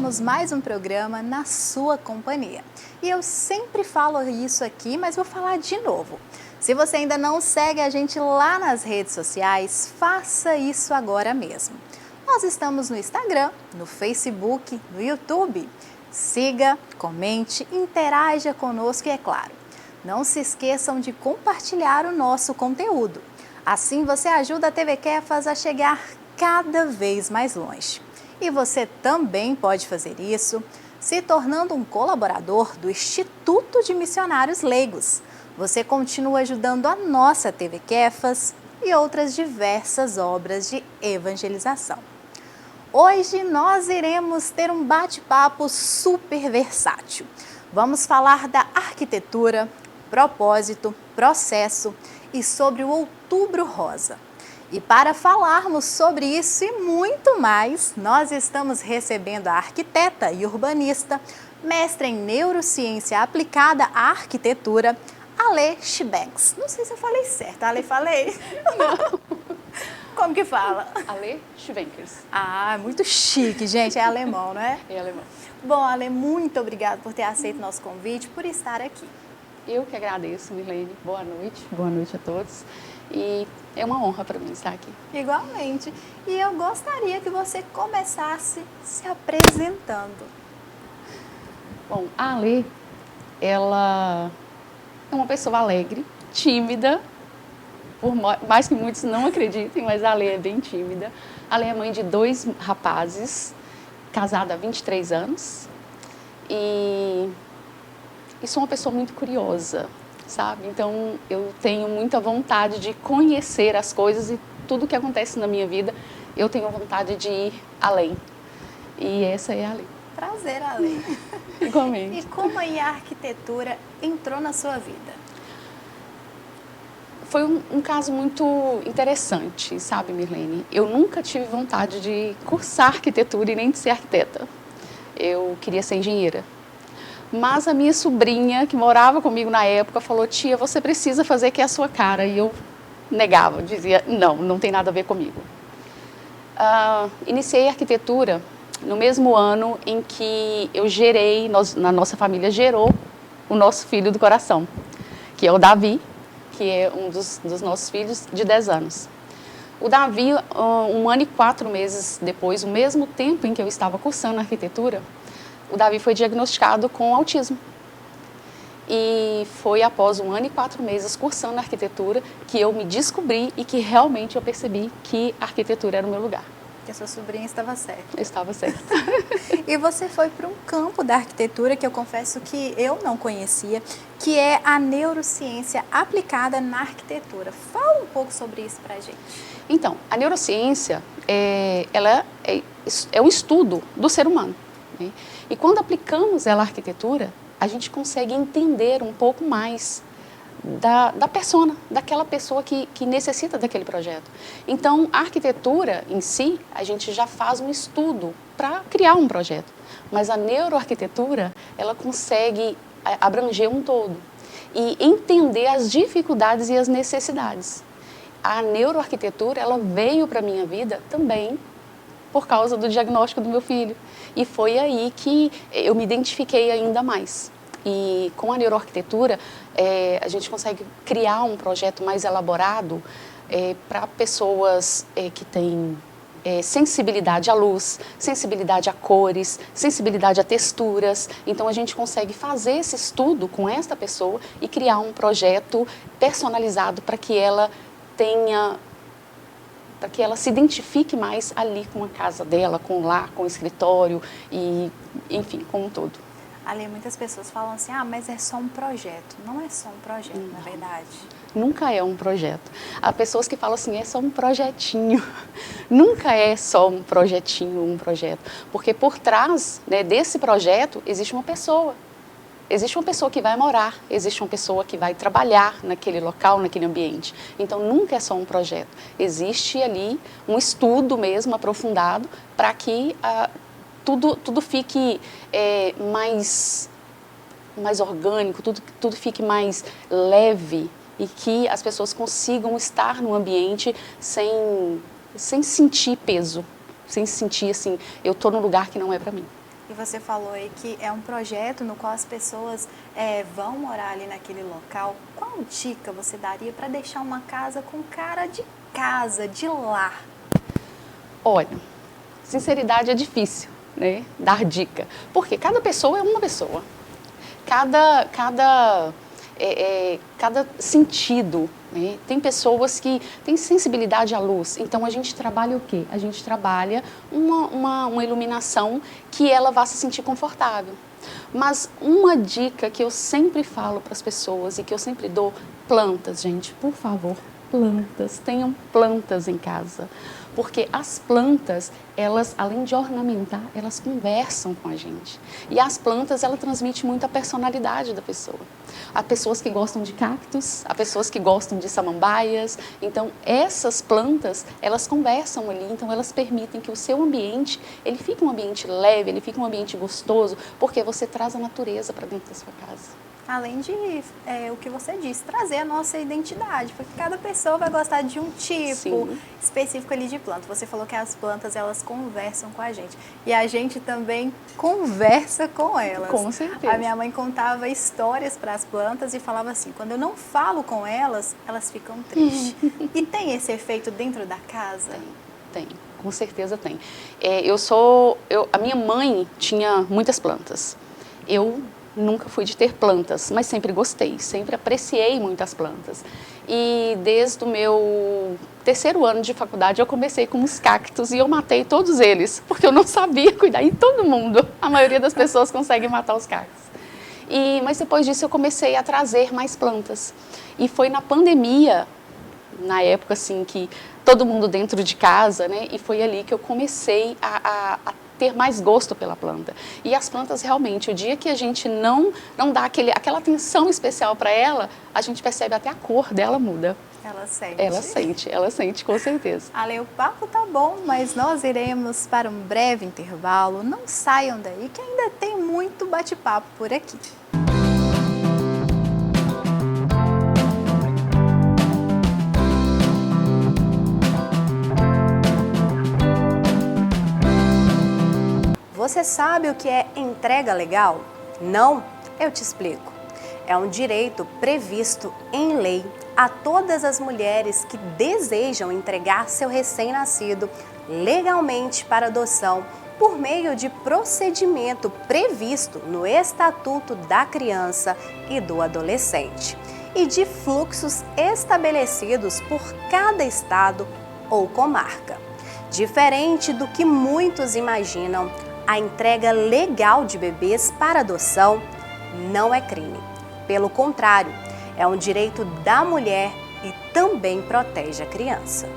temos mais um programa na sua companhia. E eu sempre falo isso aqui, mas vou falar de novo. Se você ainda não segue a gente lá nas redes sociais, faça isso agora mesmo. Nós estamos no Instagram, no Facebook, no YouTube. Siga, comente, interaja conosco e, é claro, não se esqueçam de compartilhar o nosso conteúdo. Assim você ajuda a TV Kefas a chegar cada vez mais longe. E você também pode fazer isso se tornando um colaborador do Instituto de Missionários Leigos. Você continua ajudando a nossa TV Kefas e outras diversas obras de evangelização. Hoje nós iremos ter um bate-papo super versátil. Vamos falar da arquitetura, propósito, processo e sobre o Outubro Rosa. E para falarmos sobre isso e muito mais, nós estamos recebendo a arquiteta e urbanista, mestre em neurociência aplicada à arquitetura, Ale Schwenks. Não sei se eu falei certo, Ale, falei? Não. Como que fala? Ale Schwenkers. Ah, muito chique, gente, é alemão, não é? É alemão. Bom, Ale, muito obrigada por ter aceito o nosso convite, por estar aqui. Eu que agradeço, Mirlene. Boa noite. Boa noite a todos. E é uma honra para mim estar aqui. Igualmente. E eu gostaria que você começasse se apresentando. Bom, a Ale, ela é uma pessoa alegre, tímida, por mais que muitos não acreditem, mas a Ale é bem tímida. A Ale é mãe de 2 rapazes, casada há 23 anos. E sou uma pessoa muito curiosa, sabe? Então, eu tenho muita vontade de conhecer as coisas e tudo que acontece na minha vida, eu tenho vontade de ir além. E essa é a Ale. Prazer, Ale. Igualmente. E como aí a arquitetura entrou na sua vida? Foi um caso muito interessante, sabe, Mirlene? Eu nunca tive vontade de cursar arquitetura e nem de ser arquiteta. Eu queria ser engenheira. Mas a minha sobrinha, que morava comigo na época, falou: tia, você precisa fazer que é a sua cara. E eu negava, dizia: não tem nada a ver comigo. Iniciei arquitetura no mesmo ano em que eu gerei, na nossa família gerou o nosso filho do coração, que é o Davi, que é um dos nossos filhos de 10 anos. O Davi, 1 ano e 4 meses depois, o mesmo tempo em que eu estava cursando arquitetura, o Davi foi diagnosticado com autismo. E foi após 1 ano e 4 meses cursando arquitetura que eu me descobri e que realmente eu percebi que a arquitetura era o meu lugar. Que a sua sobrinha estava certa. Estava certa. E você foi para um campo da arquitetura que eu confesso que eu não conhecia, que é a neurociência aplicada na arquitetura. Fala um pouco sobre isso para a gente. Então, a neurociência ela é um estudo do ser humano, né? E quando aplicamos ela à arquitetura, a gente consegue entender um pouco mais da persona, daquela pessoa que necessita daquele projeto. Então, a arquitetura em si, a gente já faz um estudo para criar um projeto. Mas a neuroarquitetura, ela consegue abranger um todo e entender as dificuldades e as necessidades. A neuroarquitetura, ela veio para a minha vida também por causa do diagnóstico do meu filho. E foi aí que eu me identifiquei ainda mais. E com a neuroarquitetura, a gente consegue criar um projeto mais elaborado para pessoas que têm sensibilidade à luz, sensibilidade a cores, sensibilidade a texturas. Então, a gente consegue fazer esse estudo com esta pessoa e criar um projeto personalizado para que ela se identifique mais ali com a casa dela, com o lar, com o escritório e, enfim, com um todo. Ali, muitas pessoas falam assim, mas é só um projeto. Não é só um projeto, na verdade. Nunca é um projeto. Há pessoas que falam assim, é só um projetinho. Nunca é só um projetinho, um projeto. Porque por trás, né, desse projeto existe uma pessoa. Existe uma pessoa que vai morar, existe uma pessoa que vai trabalhar naquele local, naquele ambiente. Então, nunca é só um projeto. Existe ali um estudo mesmo aprofundado para que tudo fique mais orgânico, tudo fique mais leve e que as pessoas consigam estar no ambiente sem sentir peso, sem sentir assim, eu estou num lugar que não é para mim. E você falou aí que é um projeto no qual as pessoas vão morar ali naquele local. Qual dica você daria para deixar uma casa com cara de casa, de lar? Olha, sinceridade é difícil, né? Dar dica. Porque cada pessoa é uma pessoa. Cada sentido, né? Tem pessoas que têm sensibilidade à luz, então a gente trabalha o quê? A gente trabalha uma iluminação que ela vá se sentir confortável. Mas uma dica que eu sempre falo para as pessoas e que eu sempre dou, plantas, gente, por favor, plantas, tenham plantas em casa. Porque as plantas, elas, além de ornamentar, elas conversam com a gente. E as plantas, ela transmite muito a personalidade da pessoa. Há pessoas que gostam de cactos, há pessoas que gostam de samambaias. Então, essas plantas, elas conversam ali, então elas permitem que o seu ambiente, ele fique um ambiente leve, ele fique um ambiente gostoso, porque você traz a natureza para dentro da sua casa. Além de o que você disse, trazer a nossa identidade, porque cada pessoa vai gostar de um tipo Sim. específico ali de planta. Você falou que as plantas, elas conversam com a gente. E a gente também conversa com elas. Com certeza. A minha mãe contava histórias para as plantas e falava assim, quando eu não falo com elas, elas ficam tristes. E tem esse efeito dentro da casa? Tem, com certeza tem. A minha mãe tinha muitas plantas. Eu nunca fui de ter plantas, mas sempre gostei, sempre apreciei muitas plantas. E desde o meu 3º ano de faculdade eu comecei com os cactos e eu matei todos eles, porque eu não sabia cuidar. E todo mundo, a maioria das pessoas consegue matar os cactos. Mas depois disso eu comecei a trazer mais plantas. E foi na pandemia, na época assim que todo mundo dentro de casa, né? E foi ali que eu comecei a ter mais gosto pela planta. E as plantas realmente, o dia que a gente não dá aquela atenção especial para ela, a gente percebe até a cor dela muda. Ela sente, com certeza. Ale, o papo tá bom, mas nós iremos para um breve intervalo. Não saiam daí que ainda tem muito bate-papo por aqui. Você sabe o que é entrega legal? Não? Eu te explico. É um direito previsto em lei a todas as mulheres que desejam entregar seu recém-nascido legalmente para adoção por meio de procedimento previsto no Estatuto da Criança e do Adolescente e de fluxos estabelecidos por cada estado ou comarca. Diferente do que muitos imaginam, a entrega legal de bebês para adoção não é crime. Pelo contrário, é um direito da mulher e também protege a criança.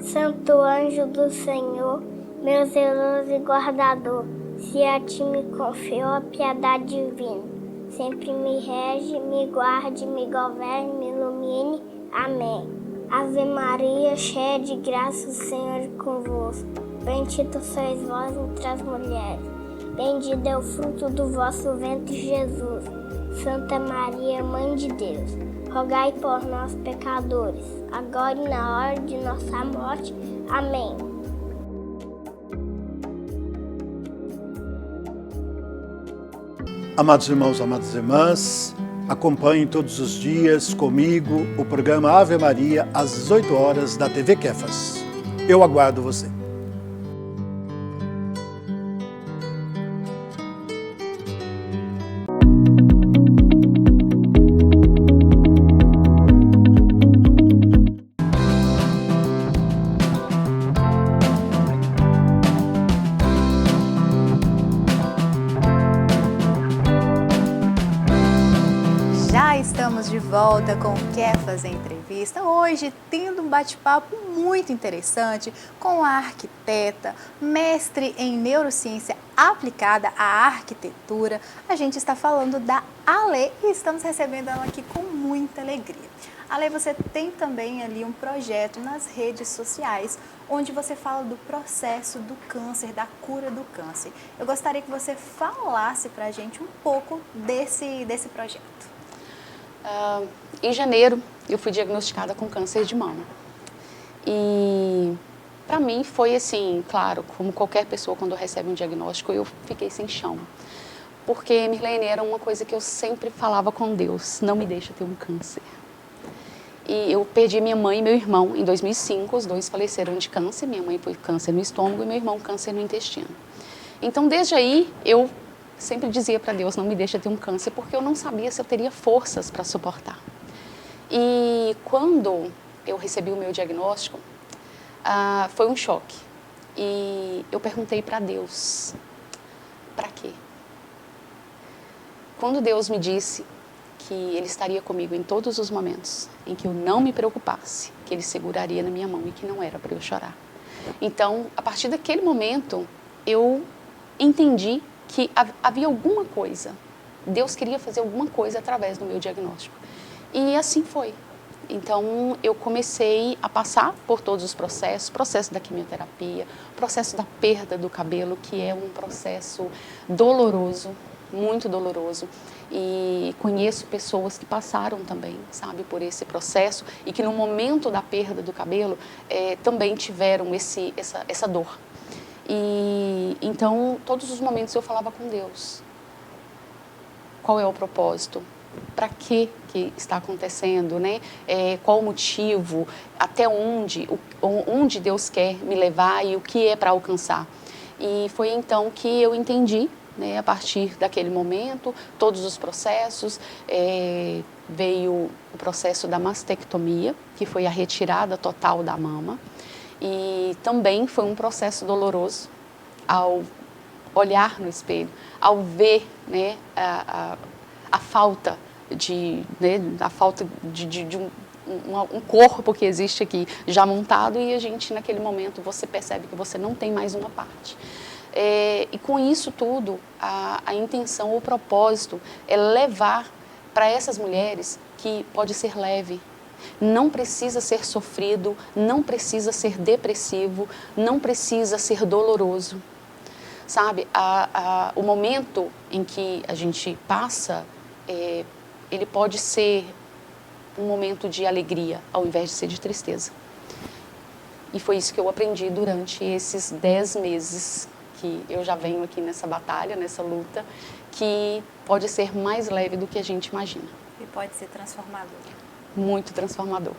Santo anjo do Senhor, meu zeloso e guardador, se a ti me confio a piedade divina, sempre me rege, me guarde, me governe, me ilumine. Amém. Ave Maria, cheia de graça, o Senhor é convosco. Bendita sois vós entre as mulheres. Bendito é o fruto do vosso ventre, Jesus. Santa Maria, Mãe de Deus, rogai por nós, pecadores, agora e na hora de nossa morte. Amém. Amados irmãos, amadas irmãs, acompanhem todos os dias comigo o programa Ave Maria às 18 horas da TV Kefas. Eu aguardo você. Estamos de volta com o Kefas Entrevista, hoje tendo um bate-papo muito interessante com a arquiteta, mestre em neurociência aplicada à arquitetura. A gente está falando da Ale e estamos recebendo ela aqui com muita alegria. Ale, você tem também ali um projeto nas redes sociais, onde você fala do processo do câncer, da cura do câncer. Eu gostaria que você falasse para a gente um pouco desse projeto. Em janeiro, eu fui diagnosticada com câncer de mama. E para mim foi assim, claro, como qualquer pessoa quando recebe um diagnóstico, eu fiquei sem chão. Porque, Mirlene, era uma coisa que eu sempre falava com Deus, não me deixa ter um câncer. E eu perdi minha mãe e meu irmão em 2005, os dois faleceram de câncer, minha mãe foi câncer no estômago e meu irmão câncer no intestino. Então, desde aí, eu sempre dizia para Deus, não me deixa ter um câncer, porque eu não sabia se eu teria forças para suportar. E quando eu recebi o meu diagnóstico, foi um choque. E eu perguntei para Deus, para quê? Quando Deus me disse que Ele estaria comigo em todos os momentos, em que eu não me preocupasse, que Ele seguraria na minha mão e que não era para eu chorar. Então, a partir daquele momento, eu entendi que havia alguma coisa, Deus queria fazer alguma coisa através do meu diagnóstico. E assim foi. Então, eu comecei a passar por todos os processos, processo da quimioterapia, processo da perda do cabelo, que é um processo doloroso, muito doloroso. E conheço pessoas que passaram também, sabe, por esse processo e que no momento da perda do cabelo também tiveram essa dor. E então, todos os momentos eu falava com Deus. Qual é o propósito? Para que está acontecendo, né? Qual o motivo? Até onde Deus quer me levar e o que é para alcançar? E foi então que eu entendi, né, a partir daquele momento, todos os processos, veio o processo da mastectomia, que foi a retirada total da mama, e também foi um processo doloroso ao olhar no espelho, ao ver, né, a falta de um corpo que existe aqui já montado, e a gente naquele momento você percebe que você não tem mais uma parte. E com isso tudo, a intenção, o propósito é levar para essas mulheres que pode ser leve, não precisa ser sofrido, não precisa ser depressivo, não precisa ser doloroso. Sabe, o momento em que a gente passa, ele pode ser um momento de alegria, ao invés de ser de tristeza. E foi isso que eu aprendi durante esses 10 meses que eu já venho aqui nessa batalha, nessa luta, que pode ser mais leve do que a gente imagina. E pode ser transformador. Muito transformador.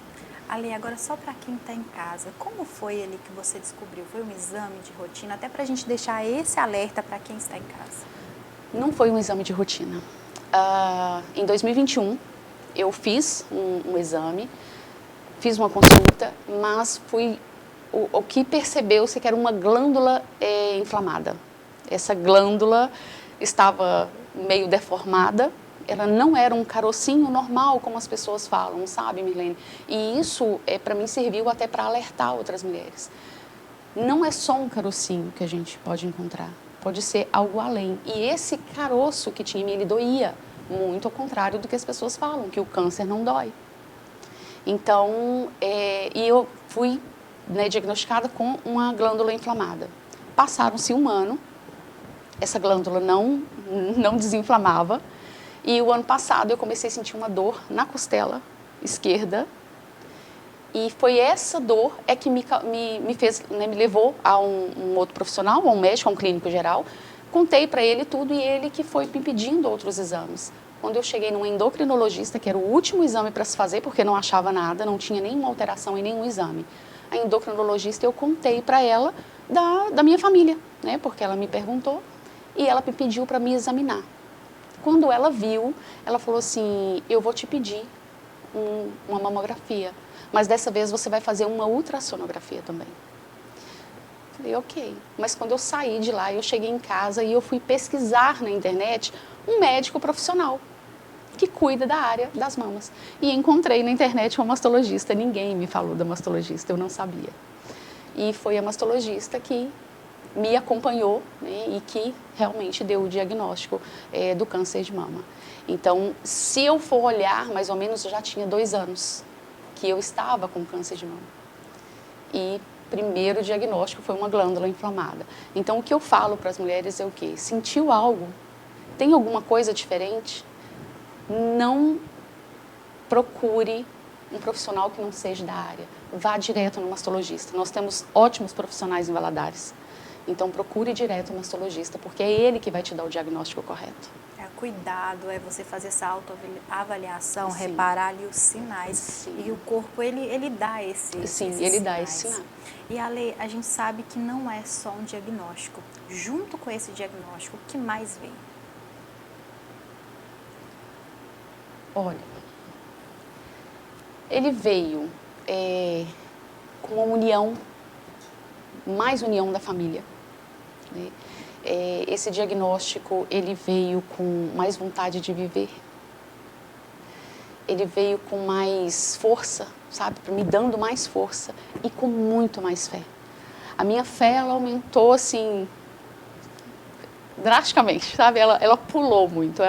Ali, agora só para quem está em casa, como foi ali que você descobriu? Foi um exame de rotina? Até para a gente deixar esse alerta para quem está em casa. Não foi um exame de rotina. Em 2021, eu fiz um exame, fiz uma consulta, mas o que percebeu-se que era uma glândula inflamada. Essa glândula estava meio deformada, ela não era um carocinho normal, como as pessoas falam, sabe, Mirlene? E isso, para mim, serviu até para alertar outras mulheres. Não é só um carocinho que a gente pode encontrar, pode ser algo além. E esse caroço que tinha em mim, ele doía, muito ao contrário do que as pessoas falam, que o câncer não dói. Então, e eu fui, né, diagnosticada com uma glândula inflamada. Passaram-se um ano, essa glândula não desinflamava, e o ano passado eu comecei a sentir uma dor na costela esquerda, e foi essa dor que me fez, né, me levou a um outro profissional, a um médico, a um clínico geral. Contei para ele tudo e ele que foi me pedindo outros exames. Quando eu cheguei num endocrinologista, que era o último exame para se fazer, porque não achava nada, não tinha nenhuma alteração em nenhum exame. A endocrinologista, eu contei para ela da minha família, né, porque ela me perguntou e ela me pediu para me examinar. Quando ela viu, ela falou assim, eu vou te pedir uma mamografia, mas dessa vez você vai fazer uma ultrassonografia também. Falei, ok. Mas quando eu saí de lá, eu cheguei em casa e eu fui pesquisar na internet um médico profissional que cuida da área das mamas. E encontrei na internet uma mastologista. Ninguém me falou da mastologista, eu não sabia. E foi a mastologista que me acompanhou, né, e que realmente deu o diagnóstico do câncer de mama. Então, se eu for olhar, mais ou menos, eu já tinha 2 anos que eu estava com câncer de mama. E primeiro diagnóstico foi uma glândula inflamada. Então, o que eu falo para as mulheres é o quê? Sentiu algo? Tem alguma coisa diferente? Não procure um profissional que não seja da área. vá direto no mastologista. Nós temos ótimos profissionais em Valadares. Então, procure direto o mastologista, porque é ele que vai te dar o diagnóstico correto. Cuidado, é você fazer essa autoavaliação, Sim. reparar ali os sinais. Sim. E o corpo, ele dá esses sinais. Dá esse sinal. E, Ale, a gente sabe que não é só um diagnóstico. Junto com esse diagnóstico, o que mais vem? Olha, ele veio com uma união, mais união da família, né? Esse diagnóstico, ele veio com mais vontade de viver. Ele veio com mais força, sabe? Me dando mais força e com muito mais fé. A minha fé, ela aumentou, assim, drasticamente, sabe? Ela pulou muito,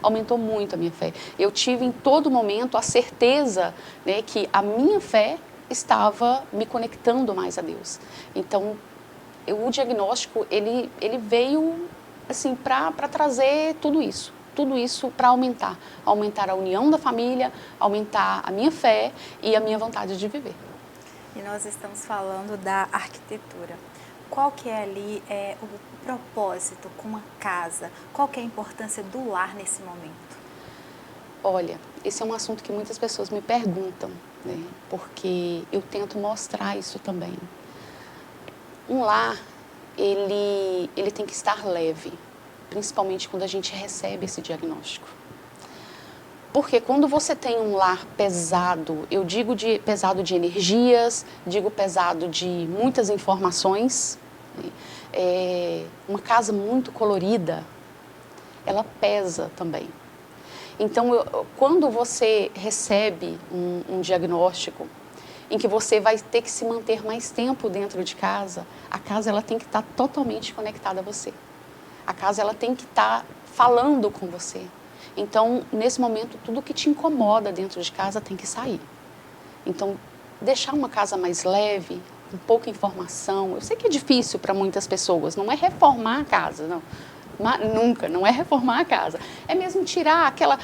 aumentou muito a minha fé. Eu tive em todo momento a certeza, né, que a minha fé estava me conectando mais a Deus. Então, o diagnóstico, ele veio assim, para trazer tudo isso para aumentar a união da família, aumentar a minha fé e a minha vontade de viver. E nós estamos falando da arquitetura. Qual que é ali o propósito com uma casa? Qual que é a importância do lar nesse momento? Olha, esse é um assunto que muitas pessoas me perguntam, né? Porque eu tento mostrar isso também. Um lar, ele tem que estar leve, principalmente quando a gente recebe esse diagnóstico. Porque quando você tem um lar pesado, eu digo pesado de energias, digo pesado de muitas informações, né? Uma casa muito colorida, ela pesa também. Então, quando você recebe um diagnóstico em que você vai ter que se manter mais tempo dentro de casa, a casa ela tem que estar totalmente conectada a você. A casa ela tem que estar falando com você. Então, nesse momento, tudo que te incomoda dentro de casa tem que sair. Então, deixar uma casa mais leve, com pouca informação, eu sei que é difícil para muitas pessoas, não é reformar a casa, não. Nunca, não é reformar a casa. É mesmo tirar aquela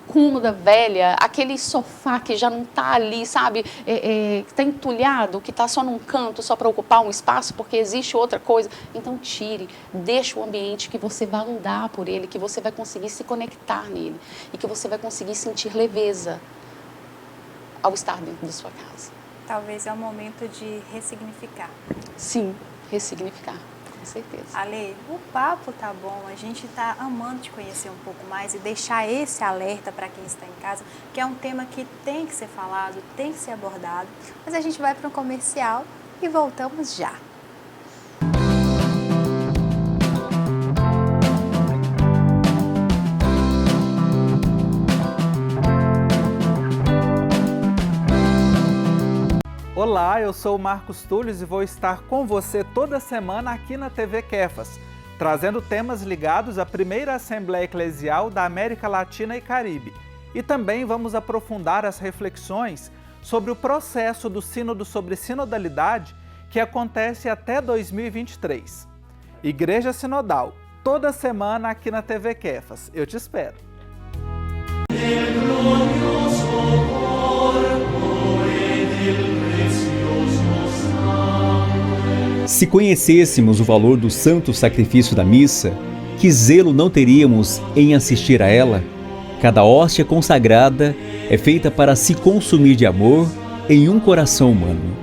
cômoda velha, aquele sofá que já não está ali, sabe, que está entulhado, que está só num canto, só para ocupar um espaço, porque existe outra coisa. Então tire, deixe o ambiente que você vai andar por ele, que você vai conseguir se conectar nele e que você vai conseguir sentir leveza ao estar dentro da sua casa. Talvez é o momento de ressignificar. Sim, ressignificar. Com certeza. Ale, o papo tá bom, a gente tá amando te conhecer um pouco mais e deixar esse alerta para quem está em casa, que é um tema que tem que ser falado, tem que ser abordado. Mas a gente vai para um comercial e voltamos já. Olá, eu sou o Marcos Túlios e vou estar com você toda semana aqui na TV Kefas, trazendo temas ligados à primeira Assembleia Eclesial da América Latina e Caribe. E também vamos aprofundar as reflexões sobre o processo do Sínodo sobre Sinodalidade, que acontece até 2023. Igreja Sinodal, toda semana aqui na TV Kefas. Eu te espero. Se conhecêssemos o valor do santo sacrifício da missa, que zelo não teríamos em assistir a ela? Cada hóstia consagrada é feita para se consumir de amor em um coração humano.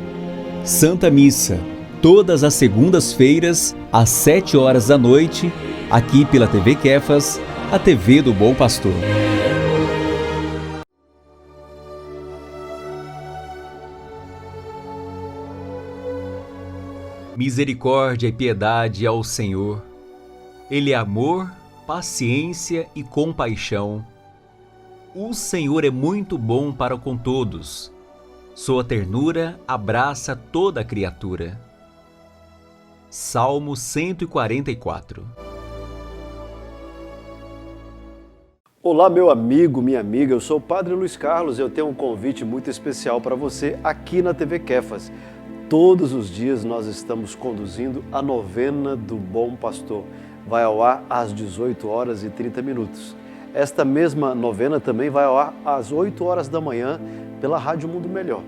Santa Missa, todas as segundas-feiras, às 7h da noite, aqui pela TV Kefas, a TV do Bom Pastor. Misericórdia e piedade ao Senhor. Ele é amor, paciência e compaixão. O Senhor é muito bom para com todos. Sua ternura abraça toda a criatura. Salmo 144. Olá, meu amigo, minha amiga, eu sou o Padre Luiz Carlos e eu tenho um convite muito especial para você aqui na TV Kefas. Todos os dias nós estamos conduzindo a novena do Bom Pastor. Vai ao ar às 18h30. Esta mesma novena também vai ao ar às 8h da manhã pela Rádio Mundo Melhor.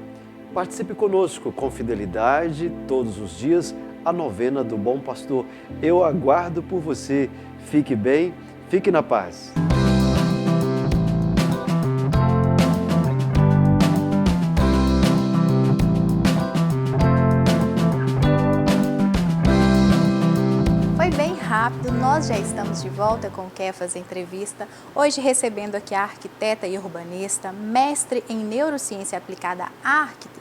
Participe conosco com fidelidade todos os dias, a novena do Bom Pastor. Eu aguardo por você. Fique bem, fique na paz. Foi bem rápido, nós já estamos de volta com o Kefas Entrevista, hoje recebendo aqui a arquiteta e urbanista, mestre em neurociência aplicada à arquitetura,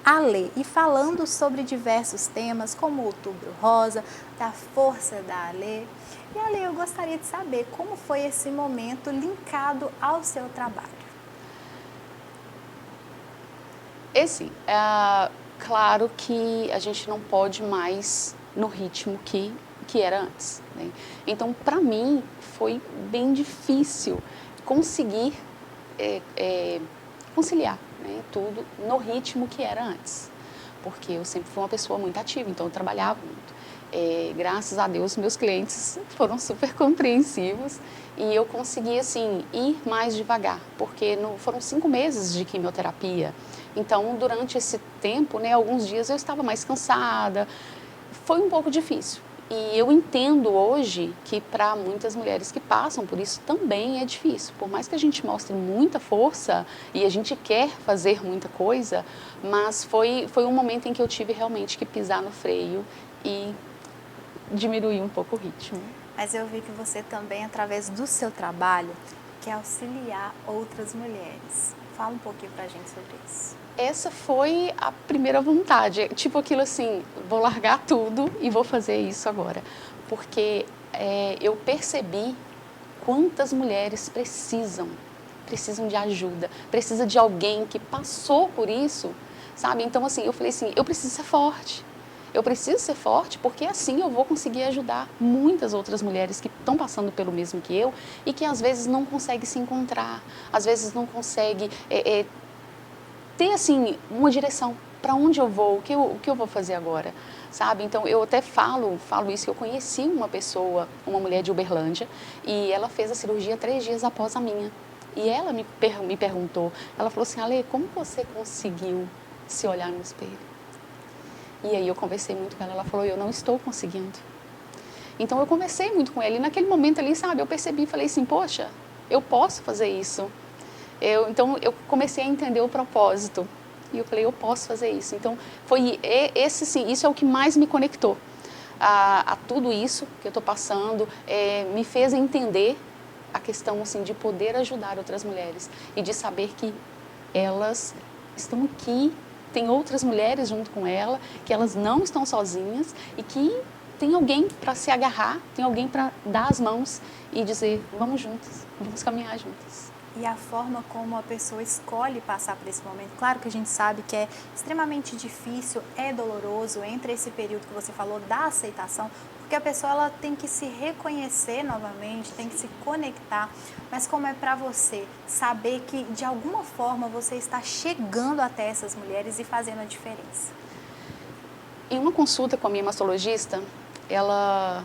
Ale, e falando sobre diversos temas como o Outubro Rosa, da força da Ale. E Ale, eu gostaria de saber como foi esse momento linkado ao seu trabalho. Claro que a gente não pode mais no ritmo que era antes, né? Então, para mim, foi bem difícil conseguir conciliar, né, tudo no ritmo que era antes, porque eu sempre fui uma pessoa muito ativa, então eu trabalhava muito. Graças a Deus, meus clientes foram super compreensivos e eu consegui, assim, ir mais devagar, porque foram 5 meses de quimioterapia. Então, durante esse tempo, né, alguns dias eu estava mais cansada, foi um pouco difícil. E eu entendo hoje que para muitas mulheres que passam por isso também é difícil. Por mais que a gente mostre muita força e a gente quer fazer muita coisa, mas foi um momento em que eu tive realmente que pisar no freio e diminuir um pouco o ritmo. Mas eu vi que você também, através do seu trabalho, quer auxiliar outras mulheres. Fala um pouquinho pra gente sobre isso. Essa foi a primeira vontade, tipo aquilo assim, vou largar tudo e vou fazer isso agora. Porque eu percebi quantas mulheres precisam de ajuda, precisa de alguém que passou por isso, sabe? Então, assim, eu falei assim, eu preciso ser forte. Eu preciso ser forte porque assim eu vou conseguir ajudar muitas outras mulheres que estão passando pelo mesmo que eu e que às vezes não conseguem se encontrar, às vezes não conseguem ter, assim, uma direção para onde eu vou, o que eu vou fazer agora, sabe? Então, eu até falo isso, que eu conheci uma pessoa, uma mulher de Uberlândia, e ela fez a cirurgia 3 dias após a minha. E ela me perguntou, ela falou assim, Ale, como você conseguiu se olhar no espelho? E aí eu conversei muito com ela, ela falou, eu não estou conseguindo. Então, eu conversei muito com ela, e naquele momento ali, sabe, eu percebi, falei assim, poxa, eu posso fazer isso. Então, eu comecei a entender o propósito. E eu falei, eu posso fazer isso. Então, foi isso é o que mais me conectou a tudo isso que eu estou passando. Me fez entender a questão, assim, de poder ajudar outras mulheres. E de saber que elas estão aqui, tem outras mulheres junto com ela, que elas não estão sozinhas e que tem alguém para se agarrar, tem alguém para dar as mãos e dizer, vamos juntas, vamos caminhar juntas. E a forma como a pessoa escolhe passar por esse momento, claro que a gente sabe que é extremamente difícil, é doloroso, entre esse período que você falou da aceitação, porque a pessoa ela tem que se reconhecer novamente, tem que se conectar, mas como é para você saber que de alguma forma você está chegando até essas mulheres e fazendo a diferença? Em uma consulta com a minha mastologista, ela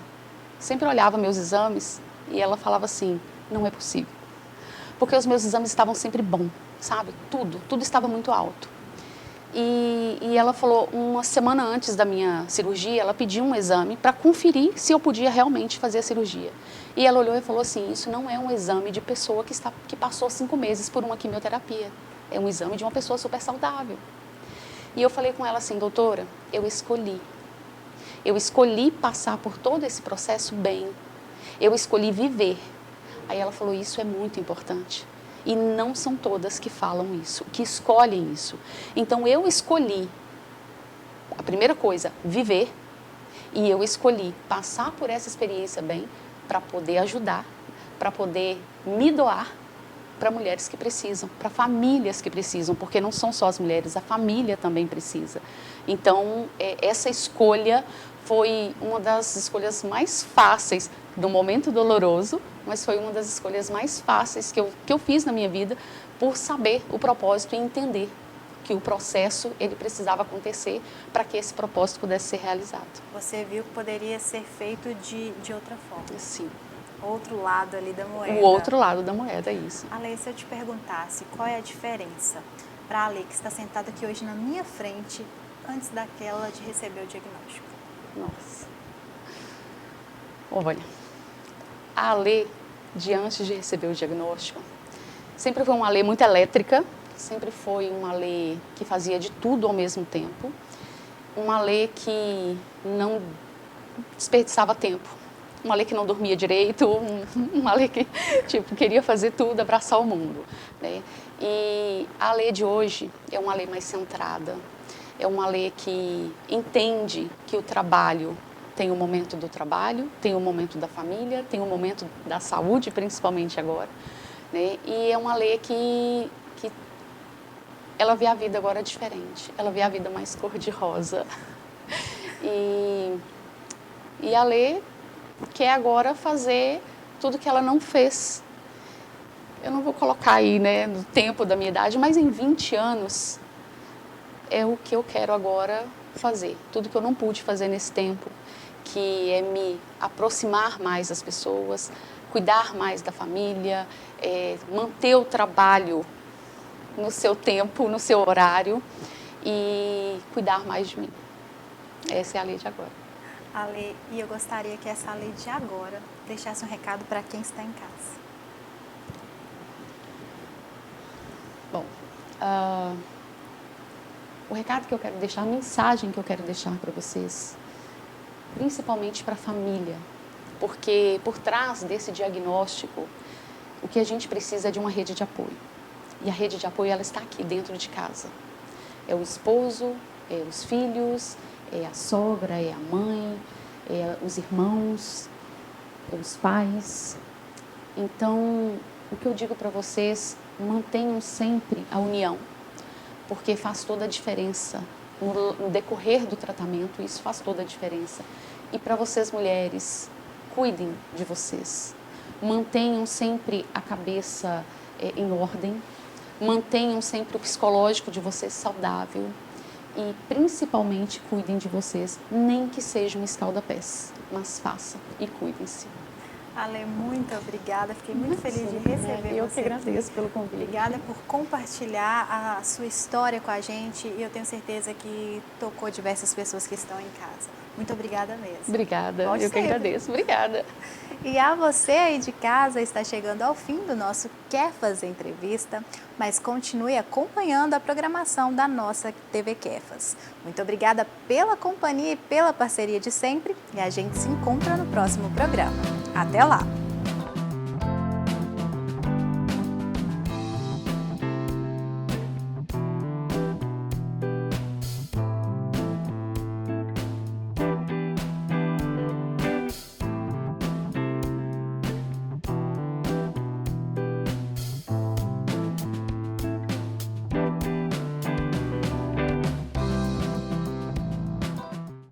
sempre olhava meus exames e ela falava assim, não é possível. Porque os meus exames estavam sempre bons, sabe? Tudo estava muito alto. E ela falou, uma semana antes da minha cirurgia, ela pediu um exame para conferir se eu podia realmente fazer a cirurgia. E ela olhou e falou assim, isso não é um exame de pessoa que passou 5 meses por uma quimioterapia. É um exame de uma pessoa super saudável. E eu falei com ela assim, doutora, eu escolhi passar por todo esse processo bem. Eu escolhi viver. Aí ela falou, isso é muito importante. E não são todas que falam isso, que escolhem isso. Então, eu escolhi, a primeira coisa, viver. E eu escolhi passar por essa experiência bem para poder ajudar, para poder me doar para mulheres que precisam, para famílias que precisam, porque não são só as mulheres, a família também precisa. Então, essa escolha foi uma das escolhas mais fáceis, no momento doloroso, mas foi uma das escolhas mais fáceis que eu fiz na minha vida, por saber o propósito e entender que o processo ele precisava acontecer para que esse propósito pudesse ser realizado. Você viu que poderia ser feito de outra forma? Sim. Outro lado ali da moeda. O outro lado da moeda, isso. Ale, se eu te perguntasse qual é a diferença para a Ale, que está sentada aqui hoje na minha frente, antes daquela de receber o diagnóstico? Nossa. Olha, a Ale, diante de receber o diagnóstico, sempre foi uma Ale muito elétrica, sempre foi uma Ale que fazia de tudo ao mesmo tempo, uma Ale que não desperdiçava tempo, uma Ale que não dormia direito, uma Ale que queria fazer tudo, abraçar o mundo, né? E a Ale de hoje é uma Ale mais centrada, é uma Ale que entende que o trabalho tem o momento do trabalho, tem o momento da família, tem o momento da saúde, principalmente agora, né? E é uma Ale que ela vê a vida agora diferente, ela vê a vida mais cor-de-rosa. E a Lê quer agora fazer tudo que ela não fez. Eu não vou colocar aí, né, no tempo da minha idade, mas em 20 anos é o que eu quero agora fazer. Tudo que eu não pude fazer nesse tempo, que é me aproximar mais das pessoas, cuidar mais da família, manter o trabalho no seu tempo, no seu horário e cuidar mais de mim. Essa é a Lê de agora. Ale, e eu gostaria que essa Ale de agora deixasse um recado para quem está em casa. Bom, o recado que eu quero deixar, a mensagem que eu quero deixar para vocês, principalmente para a família, porque por trás desse diagnóstico, o que a gente precisa é de uma rede de apoio. E a rede de apoio, ela está aqui dentro de casa. É o esposo, é os filhos, é a sogra, é a mãe, é os irmãos, é os pais. Então, o que eu digo para vocês, mantenham sempre a união, porque faz toda a diferença. No decorrer do tratamento, isso faz toda a diferença. E para vocês, mulheres, cuidem de vocês. Mantenham sempre a cabeça em ordem. Mantenham sempre o psicológico de vocês saudável e, principalmente, cuidem de vocês, nem que seja um escalda-pés, mas façam e cuidem-se. Ale, muito obrigada, fiquei muito feliz de receber você. Eu que agradeço pelo convite. Obrigada por compartilhar a sua história com a gente e eu tenho certeza que tocou diversas pessoas que estão em casa. Muito obrigada mesmo. Obrigada, Volte eu que sempre. agradeço. Obrigada. E a você aí de casa, está chegando ao fim do nosso Quer Fazer Entrevista, mas continue acompanhando a programação da nossa TV Kefas. Muito obrigada pela companhia e pela parceria de sempre e a gente se encontra no próximo programa. Até lá!